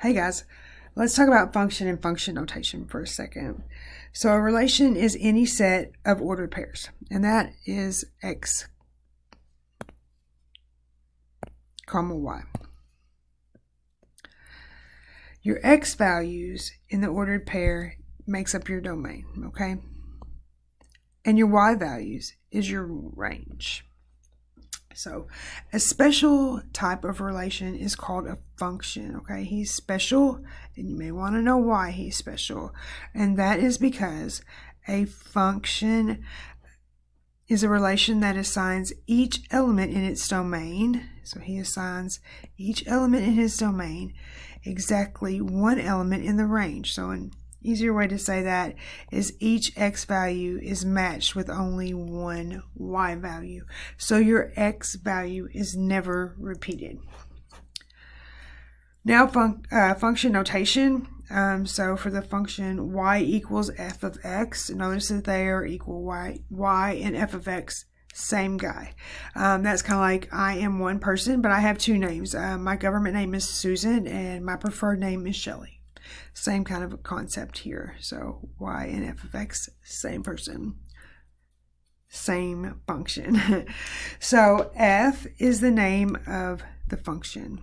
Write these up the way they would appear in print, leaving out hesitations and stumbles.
Hey guys, let's talk about function and function notation for a second. So a relation is any set of ordered pairs, and that is x comma y. Your x values in the ordered pair makes up your domain, okay? And your y values is your range. So a special type of relation is called a function, okay? He's special, and you may want to know why he's special. And that is because a function is a relation that assigns each element in its domain. So he assigns each element in his domain exactly one element in the range. So an easier way to say that is each x value is matched with only one y value. So your x value is never repeated. Now function notation. So for the function y equals f of x, notice that they are equal. Y and f of x, same guy. That's kind of like I am one person, but I have two names. My government name is Susan, and my preferred name is Shelley. Same kind of a concept here. So y and f of x, same person, same function. So f is the name of the function.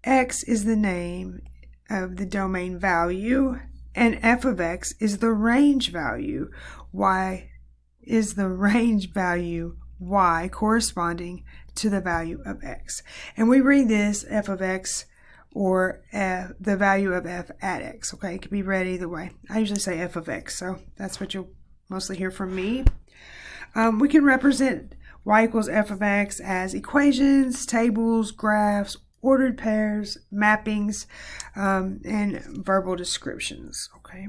X is the name of the domain value, and f of x is the range value. Y is the range value y corresponding to the value of x. And we read this f of x or the value of f at x, okay? It can be read either way. I usually say f of x, so that's what you'll mostly hear from me. We can represent y equals f of x as equations, tables, graphs, ordered pairs, mappings, and verbal descriptions, okay?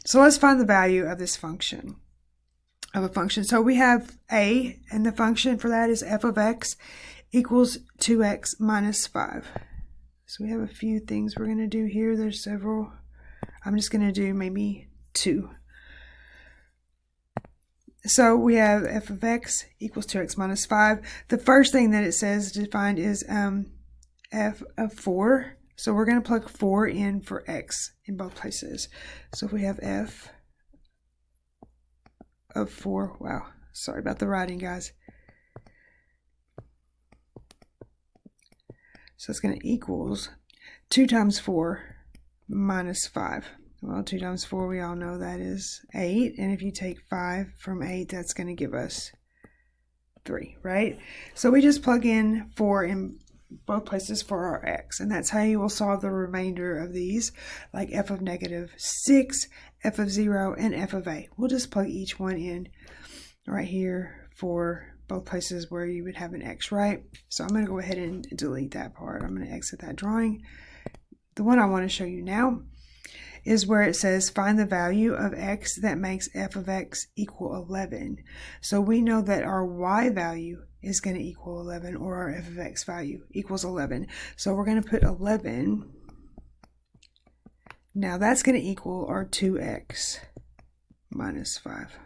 So let's find the value of this function, of a function. So we have a, and the function for that is f of x equals 2x minus 5. So we have a few things we're going to do here. There's several. I'm just going to do maybe 2. So we have f of x equals 2x minus 5. The first thing that it says to find is f of 4. So we're going to plug 4 in for x in both places. So if we have f of 4, wow, sorry about the writing, guys. So it's going to equals 2 times 4 minus 5. Well, 2 times 4, we all know that is 8. And if you take 5 from 8, that's going to give us 3, right? So we just plug in 4 in both places for our x. And that's how you will solve the remainder of these, like f of negative 6, f of 0, and f of a. We'll just plug each one in right here for both places where you would have an x, right? So I'm going to go ahead and delete that part. I'm going to exit that drawing. The one I want to show you now is where it says find the value of x that makes f of x equal 11. So we know that our y value is going to equal 11, or our f of x value equals 11. So we're going to put 11. Now that's going to equal our 2x minus 5.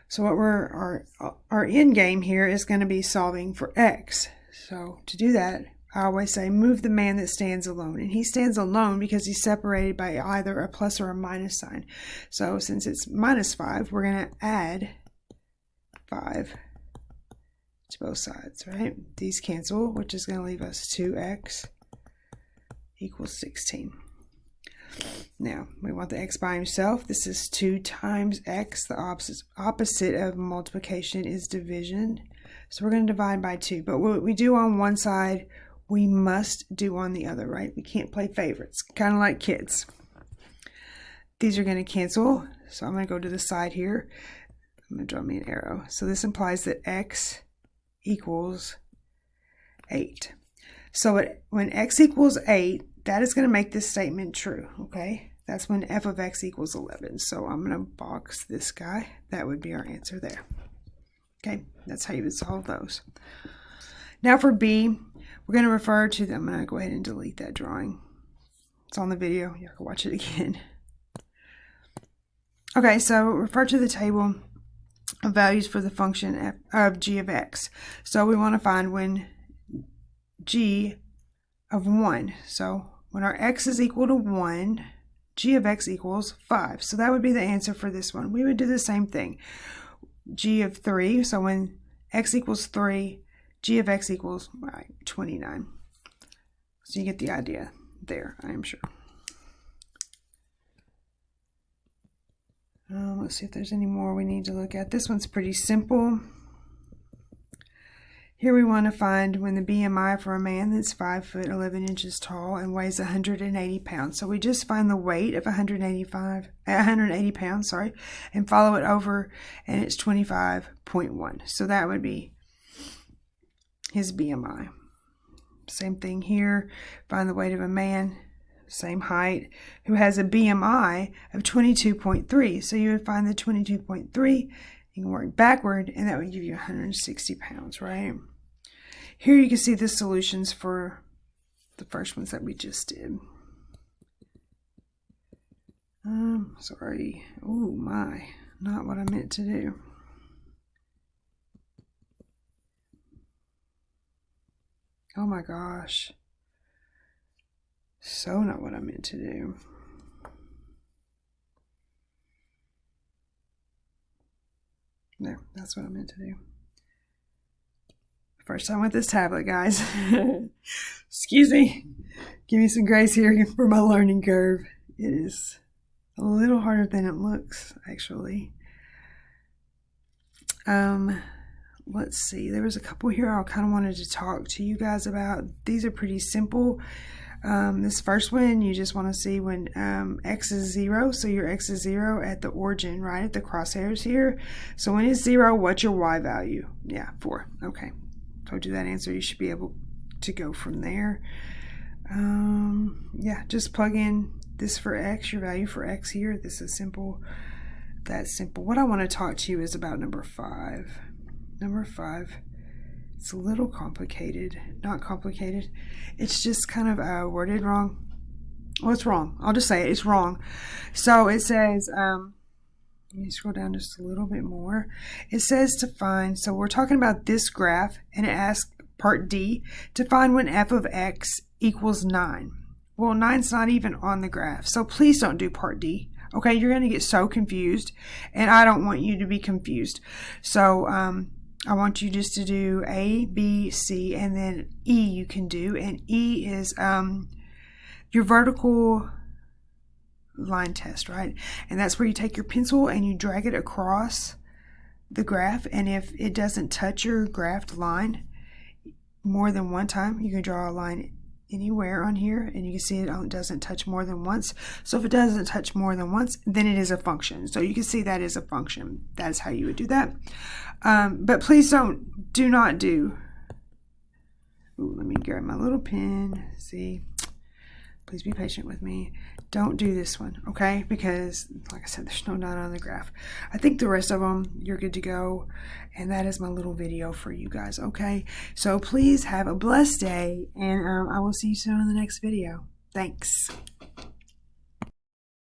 So what our end game here is going to be solving for x. So to do that, I always say move the man that stands alone. And he stands alone because he's separated by either a plus or a minus sign. So since it's minus 5, we're going to add 5 to both sides, right? These cancel, which is going to leave us 2x equals 16. Now, we want the x by himself. This is 2 times x. The opposite of multiplication is division. So we're going to divide by 2. But what we do on one side, we must do on the other, right? We can't play favorites, kind of like kids. These are going to cancel. So I'm going to go to the side here. I'm going to draw me an arrow. So this implies that x equals 8. So when x equals 8, that is going to make this statement true, okay? That's when f of x equals 11. So I'm going to box this guy. That would be our answer there. Okay, that's how you would solve those. Now for b, we're going to refer to them. I'm going to go ahead and delete that drawing. It's on the video. You can watch it again. Okay, so refer to the table of values for the function of g of x. So we want to find when g of 1. So when our x is equal to 1, g of x equals 5. So that would be the answer for this one. We would do the same thing. G of 3, so when x equals 3, g of x equals 29. So you get the idea there, I am sure. Let's see if there's any more we need to look at. This one's pretty simple. Here we want to find when the BMI for a man that's 5 foot 11 inches tall and weighs 180 pounds. So we just find the weight of 180 pounds, and follow it over, and it's 25.1. So that would be his BMI. Same thing here. Find the weight of a man, same height, who has a BMI of 22.3. So you would find the 22.3, you can work backward, and that would give you 160 pounds, right? Here you can see the solutions for the first ones that we just did. Sorry. Oh my, not what I meant to do. Oh my gosh. So not what I meant to do. No, that's what I meant to do. First time with this tablet, guys. Excuse me. Give me some grace here for my learning curve. It is a little harder than it looks, actually. Let's see. There was a couple here I kind of wanted to talk to you guys about. These are pretty simple. This first one, you just want to see when x is 0. So your x is 0 at the origin, right? At the crosshairs here. So when it's 0, what's your y value? Yeah, 4. Okay. Told you that answer. You should be able to go from there. Yeah, just plug in this for x, your value for x here. This is simple. That's simple. What I want to talk to you is about number 5. Number 5. It's a little complicated. Not complicated. It's just kind of worded wrong. Well, it's wrong. I'll just say it. It's wrong. So it says, let me scroll down just a little bit more. It says to find, so we're talking about this graph, and it asks part D, to find when f of x equals 9. Well, 9's not even on the graph, so please don't do part D. Okay, you're going to get so confused, and I don't want you to be confused. So I want you just to do A, B, C, and then E you can do, and E is your vertical line test, right? And that's where you take your pencil and you drag it across the graph, and if it doesn't touch your graphed line more than one time, you can draw a line anywhere on here, and you can see it doesn't touch more than once. So if it doesn't touch more than once, then it is a function. So you can see that is a function. That's how you would do that. But please do not do. Ooh, let me grab my little pen. See, please be patient with me. Don't do this one, okay? Because, like I said, there's no 9 on the graph. I think the rest of them, you're good to go. And that is my little video for you guys, okay? So please have a blessed day, and I will see you soon in the next video. Thanks.